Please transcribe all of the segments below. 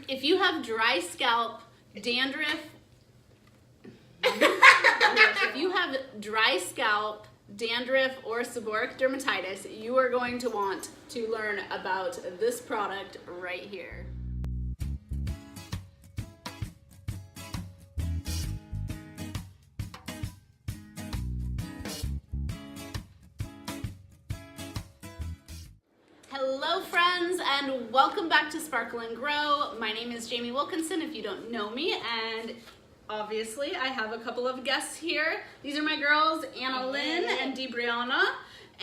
if you have dry scalp, dandruff, if you have dry scalp, dandruff, or seborrheic dermatitis, you are going to want to learn about this product right here. Hello friends, and welcome back to Sparkle and Grow. My name is Jamie Wilkinson if you don't know me, and obviously I have a couple of guests here. These are my girls, Anna Lynn and Brianna,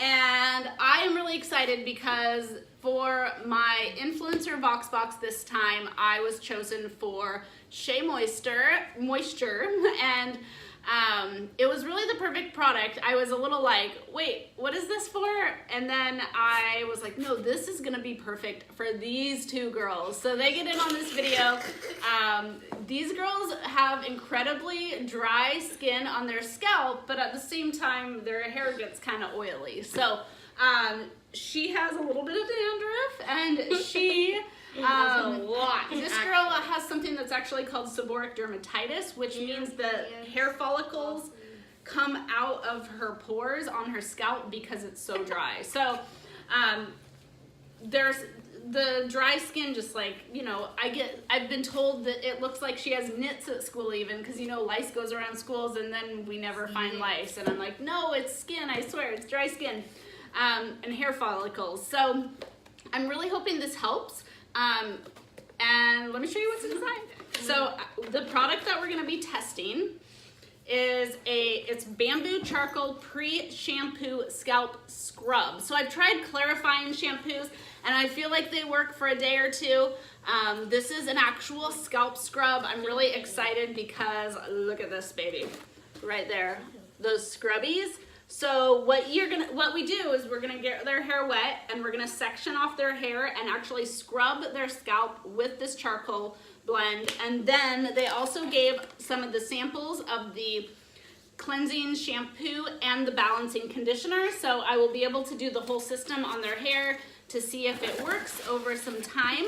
and I am really excited because for my influencer Vox Box this time, I was chosen for SheaMoisture, and it was really the perfect product. I was a little like, wait, what is this for? And then I was like, no, this is gonna be perfect for these two girls. So they get in on this video. These girls have incredibly dry skin on their scalp, but at the same time, their hair gets kind of oily. So she has a little bit of dandruff, and she this girl has something that's actually called seborrheic dermatitis, which means that hair follicles come out of her pores on her scalp because it's so dry. So there's the dry skin, just like, you know, I've been told that it looks like she has nits at school, even because, you know, lice goes around schools and then we never find lice, and I'm like, no, it's skin, I swear, it's dry skin, and hair follicles. So I'm really hoping this helps. And let me show you what's inside. So the product that we're going to be testing is it's bamboo charcoal pre-shampoo scalp scrub. So I've tried clarifying shampoos and I feel like they work for a day or two. This is an actual scalp scrub. I'm really excited because look at this baby right there, those scrubbies. So what we do is we're gonna get their hair wet and we're gonna section off their hair and actually scrub their scalp with this charcoal blend. And then they also gave some of the samples of the cleansing shampoo and the balancing conditioner. So I will be able to do the whole system on their hair to see if it works over some time.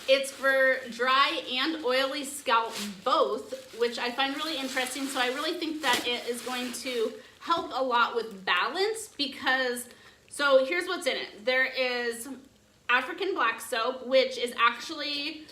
It's for dry and oily scalp both, which I find really interesting. So I really think that it is going to help a lot with balance because, so here's what's in it. There is African black soap, which is actually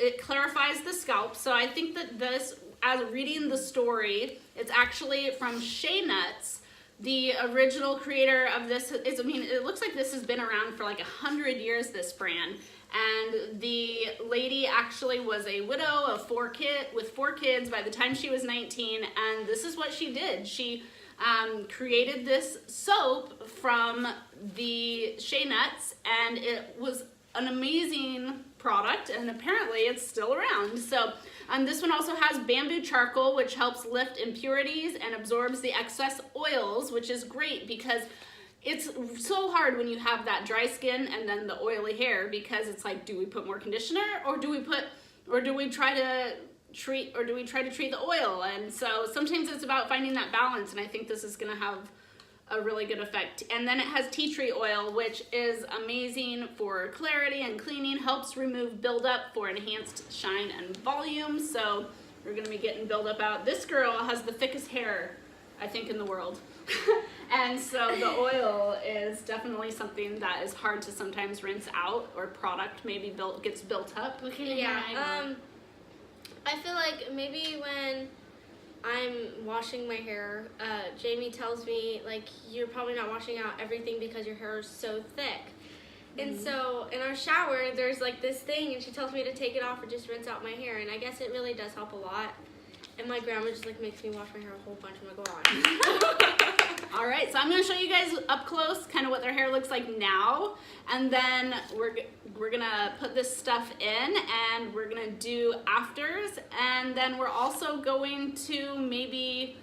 it clarifies the scalp. So I think that this, as reading the story, it's actually from Shea Nuts. The original creator of this is, I mean, it looks like this has been around for like 100 years, this brand. And the lady actually was a widow of with four kids by the time she was 19. And this is what she did. She created this soap from the Shea Nuts, and it was an amazing product, and apparently it's still around. So this one also has bamboo charcoal, which helps lift impurities and absorbs the excess oils, which is great because it's so hard when you have that dry skin and then the oily hair, because it's like, do we put more conditioner or do we try to treat the oil? And so sometimes it's about finding that balance, and I think this is gonna have a really good effect. And then it has tea tree oil, which is amazing for clarity and cleaning, helps remove buildup for enhanced shine and volume. So we're gonna be getting buildup out. This girl has the thickest hair, I think, in the world. And so the oil is definitely something that is hard to sometimes rinse out, or product maybe gets built up. Okay, yeah. I feel like maybe when I'm washing my hair, Jamie tells me, like, you're probably not washing out everything because your hair is so thick. And so in our shower, there's like this thing, and she tells me to take it off and just rinse out my hair. And I guess it really does help a lot. And my grandma just like makes me wash my hair a whole bunch. I'm like, oh. All right, so I'm gonna show you guys up close kind of what their hair looks like now. And then we're gonna put this stuff in, and we're gonna do afters. And then we're also going to maybe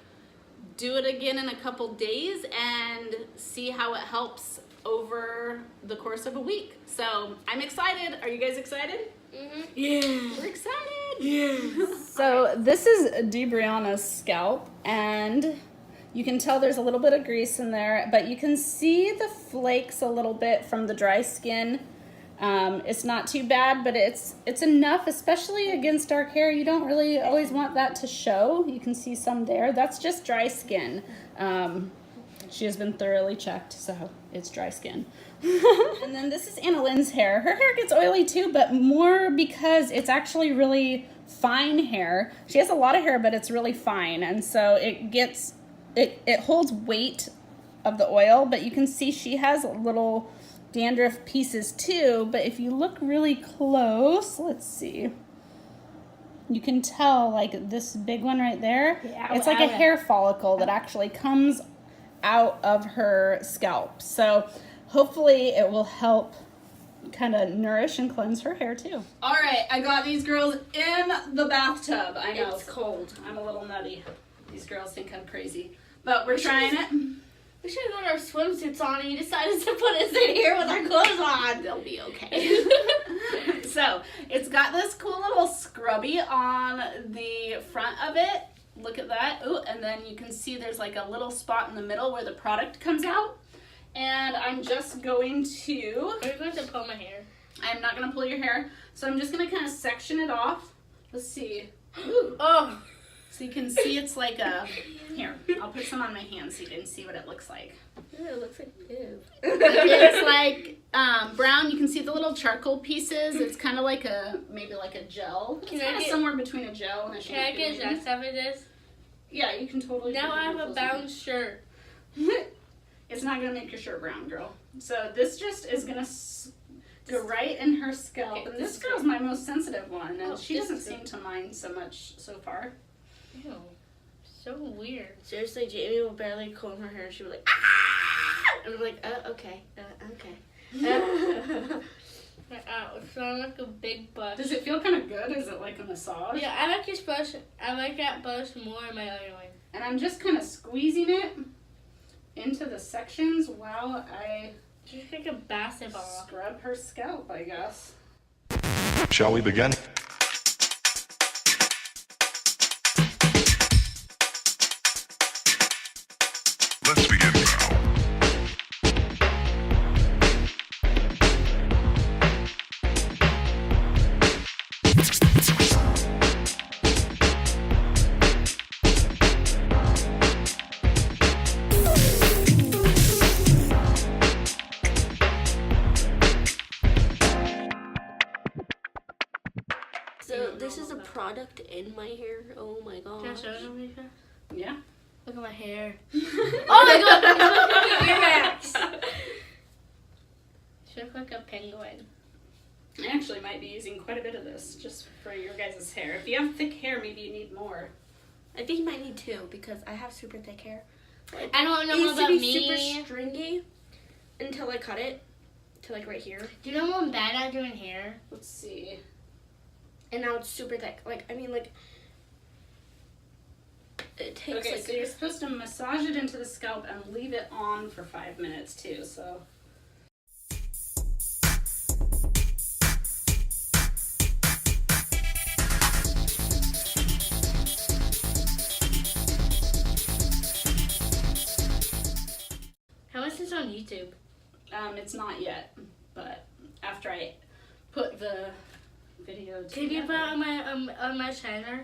do it again in a couple days and see how it helps over the course of a week. So I'm excited. Are you guys excited? Mm-hmm. Yeah. We're excited. Yeah. So this is Brianna's scalp, and You can tell there's a little bit of grease in there, but you can see the flakes a little bit from the dry skin. It's not too bad, but it's enough, especially against dark hair. You don't really always want that to show. You can see some there. That's just dry skin. She has been thoroughly checked, so it's dry skin. And then this is Anna Lynn's hair. Her hair gets oily too, but more because it's actually really fine hair. She has a lot of hair, but it's really fine, and so it holds weight of the oil, but you can see she has little dandruff pieces too. But if you look really close, let's see, you can tell like this big one right there, it's like a hair follicle that actually comes out of her scalp. So hopefully it will help kind of nourish and cleanse her hair too. All right, I got these girls in the bathtub. I know it's cold. I'm a little nutty. These girls think I'm crazy, but we're trying it. We should have got our swimsuits on, and you decided to put us in here with our clothes on. They'll be okay. So it's got this cool little scrubby on the front of it. Look at that. Ooh, and then you can see there's like a little spot in the middle where the product comes out. And I'm just going to... Are you going to pull my hair? I'm not going to pull your hair. So I'm just going to kind of section it off. Let's see. Ooh. Oh. So you can see it's like a... Here, I'll put some on my hand so you can see what it looks like. Ew, it looks like poo. It's like brown. You can see the little charcoal pieces. It's kind of like maybe like a gel. It's kind of somewhere between a gel and a shampoo. Can I get dressed up in this? Yeah, you can totally. Now I have a brown shirt. It's not going to make your shirt brown, girl. So this just is going to go right in her scalp. Okay, and this girl's my most sensitive one, and she doesn't seem to mind so much so far. Ew. So weird. Seriously, Jamie will barely comb her hair, and she'll be like, ah! And I'm like, okay, okay. So I'm like a big bush. Does it feel kind of good? Is it like a massage? Yeah, I like this bush. I like that bush more in my other one. And I'm just kind of squeezing it into the sections while I just like a basketball. Scrub her scalp, I guess. Shall we begin? Let's begin now. So this is a product in my hair. Oh my god. Can I show them your hair? Yeah. Look at my hair. Oh my god! Look at your earwax. She looks like a penguin. I actually might be using quite a bit of this just for your guys' hair. If you have thick hair, maybe you need more. I think you might need two because I have super thick hair. Like, I don't know what about me. me. Super stringy until I cut it to like right here. Do you know what I'm bad at doing hair? Let's see. And now it's super thick. Like, I mean, like, it takes okay, like... so you're supposed to massage it into the scalp and leave it on for 5 minutes too, so... How much is on YouTube? It's not yet, but after I put the video together. Can you put it on my channel?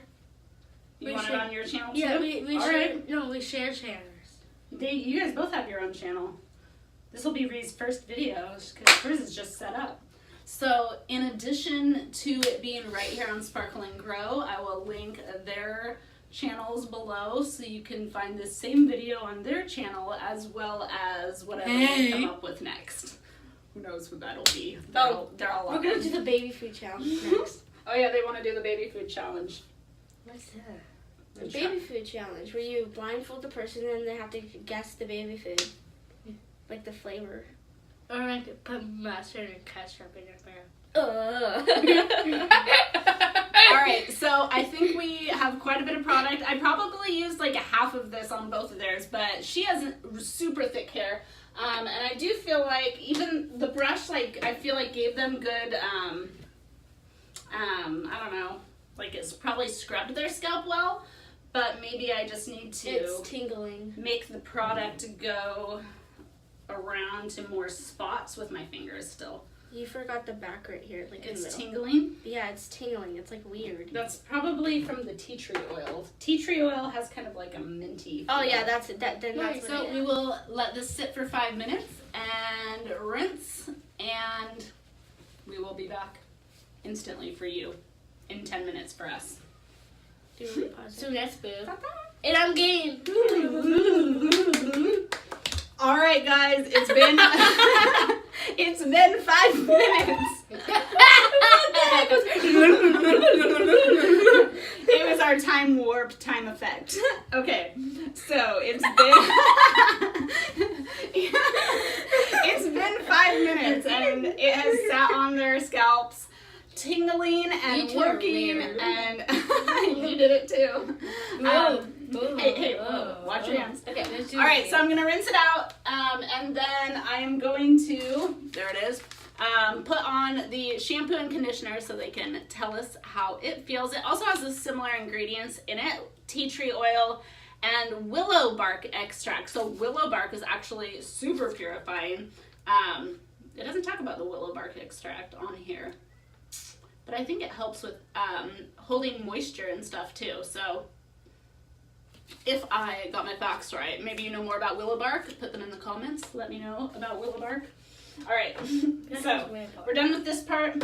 You want it on your channel too? Yeah, we All share. right. No, we share channels. You guys both have your own channel. This will be Ree's first video because hers is just set up. So in addition to it being right here on Sparkle and Grow, I will link their channels below so you can find this same video on their channel as well as whatever we come up with next. Who knows what that'll be. They're all We're going to do the baby food challenge next. Oh yeah, they want to do the baby food challenge. What's that? The baby food challenge, where you blindfold the person and they have to guess the baby food. Like the flavor. Or like put mustard and ketchup in your hair. Alright, so I think we have quite a bit of product. I probably used like a half of this on both of theirs, but she has super thick hair. And I do feel like even the brush, like, I feel like gave them good, I don't know, like it's probably scrubbed their scalp well. but maybe I just need to It's tingling. make the product go around to more spots with my fingers still. You forgot the back right here, like in the It's middle. tingling. Yeah, it's tingling. It's like weird. That's probably from the tea tree oil. Tea tree oil has kind of like a minty Oh feel. yeah, that's it. Then Alright, that's so what we will let this sit for 5 minutes and rinse, and we will be back instantly for you in 10 minutes for us. Do you want to pause So that's boo. And I'm game. All right, guys, it's been it's been 5 minutes. It was our time warp time effect. Okay, so it's been 5 minutes, and it has sat on their scalps, tingling and You two are working, weird. and you did it too. Hey, whoa, watch your hands. Okay. All right, so I'm gonna rinse it out, and then I am going to, there it is, put on the shampoo and conditioner so they can tell us how it feels. It also has the similar ingredients in it, tea tree oil and willow bark extract. So willow bark is actually super purifying. It doesn't talk about the willow bark extract on here, but I think it helps with holding moisture and stuff too. So if I got my facts right, maybe you know more about willow bark, put them in the comments. Let me know about willow bark. All right, so we're done with this part.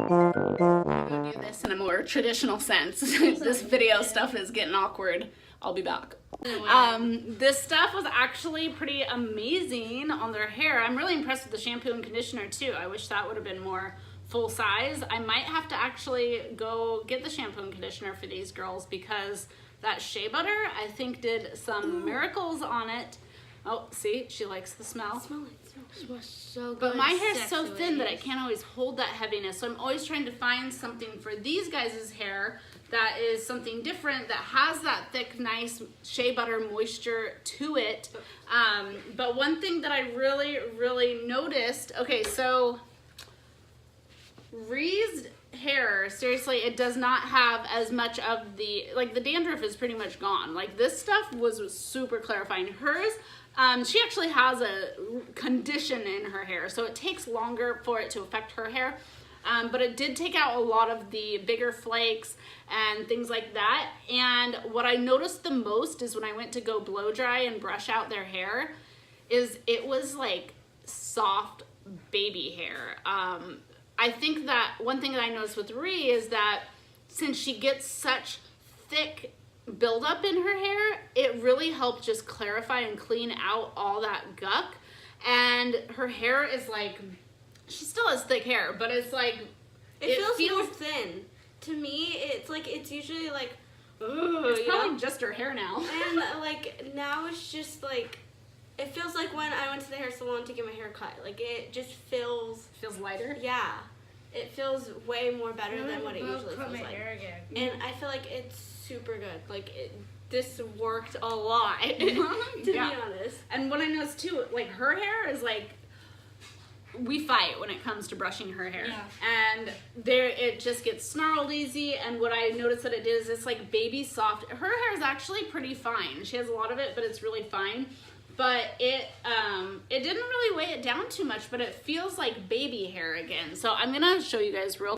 We'll do this in a more traditional sense. This video stuff is getting awkward. I'll be back. This stuff was actually pretty amazing on their hair. I'm really impressed with the shampoo and conditioner too. I wish that would have been more full size. I might have to actually go get the shampoo and conditioner for these girls because that shea butter I think did some miracles on it. Oh, see, she likes the smell. Smells so good. But my hair is so Sexy thin that I ladies. can't always hold that heaviness. So I'm always trying to find something for these guys' hair that is something different, that has that thick, nice shea butter moisture to it. But one thing that I really, really noticed, okay, so Ree's hair, seriously, it does not have as much of the, like the dandruff is pretty much gone. Like this stuff was super clarifying. Hers, she actually has a condition in her hair, so it takes longer for it to affect her hair. But it did take out a lot of the bigger flakes and things like that. And what I noticed the most is when I went to go blow dry and brush out their hair, is it was like soft baby hair. I think that one thing that I noticed with Ree is that since she gets such thick buildup in her hair, it really helped just clarify and clean out all that guck. And her hair is like, she still has thick hair, but it's like, It feels more thin. To me, it's like, it's usually like, ooh, it's you probably know? just her hair now. And like, now it's just like, it feels like when I went to the hair salon to get my hair cut. Like, it just feels, Feels lighter. yeah. It feels way more better than what it usually feels like. again. And I feel like it's super good. Like, this worked a lot, to be Yeah. honest. And what I noticed too, like her hair is like, we fight when it comes to brushing her hair. Yeah. And there, it just gets snarled easy. And what I noticed that it did is it's like baby soft. Her hair is actually pretty fine. She has a lot of it, but it's really fine. But it didn't really weigh it down too much, but it feels like baby hair again. So I'm gonna show you guys real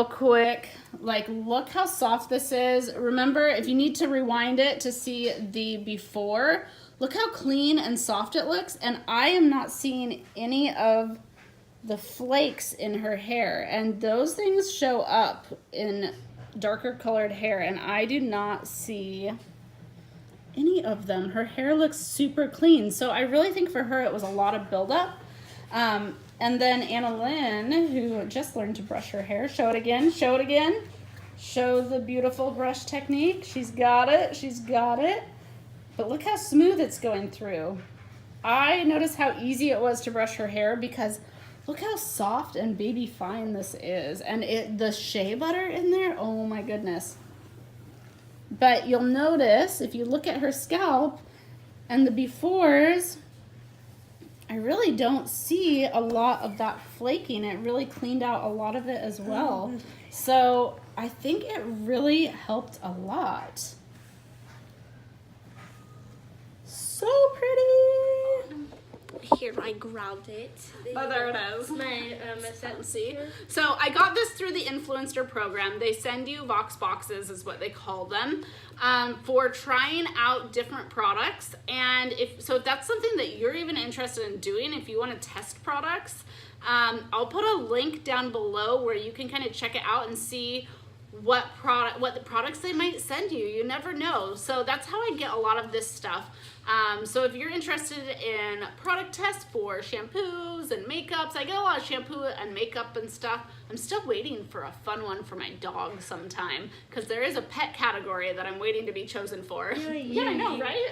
quick. Like, look how soft this is. Remember, if you need to rewind it to see the before, look how clean and soft it looks. And I am not seeing any of the flakes in her hair, and those things show up in darker colored hair, and I do not see any of them. Her hair looks super clean, so I really think for her it was a lot of buildup. And then Anna Lynn, who just learned to brush her hair, show it again, show it again. Show the beautiful brush technique. She's got it, she's got it. But look how smooth it's going through. I noticed how easy it was to brush her hair because look how soft and baby fine this is. And the shea butter in there, oh my goodness. But you'll notice if you look at her scalp and the befores, I really don't see a lot of that flaking. It really cleaned out a lot of it as well. So I think it really helped a lot. So pretty. Here, I grabbed it. Oh, there it is. My See? So I got this through the influencer program. They send you Vox boxes, is what they call them, for trying out different products. And if that's something that you're even interested in doing, if you want to test products, I'll put a link down below where you can kind of check it out and see what the products they might send you. You never know. So that's how I get a lot of this stuff. So if you're interested in product tests for shampoos and makeups, I get a lot of shampoo and makeup and stuff. I'm still waiting for a fun one for my dog sometime because there is a pet category that I'm waiting to be chosen for. Yeah, I know, right?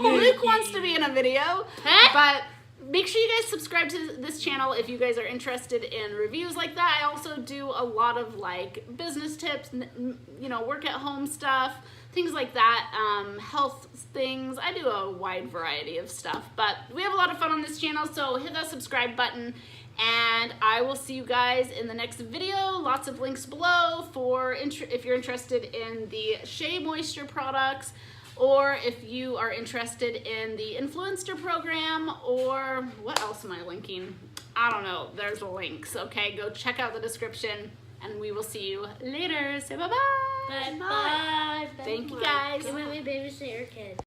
Luke wants to be in a video, but make sure you guys subscribe to this channel if you guys are interested in reviews like that. I also do a lot of like business tips, work at home stuff, things like that, health things. I do a wide variety of stuff, but we have a lot of fun on this channel, so hit that subscribe button, and I will see you guys in the next video. Lots of links below for if you're interested in the SheaMoisture products, or if you are interested in the influencer program, or what else am I linking? I don't know. There's links. Okay, go check out the description, and we will see you later. Say bye-bye. Bye. Thank you, guys. You want me to babysit your kid?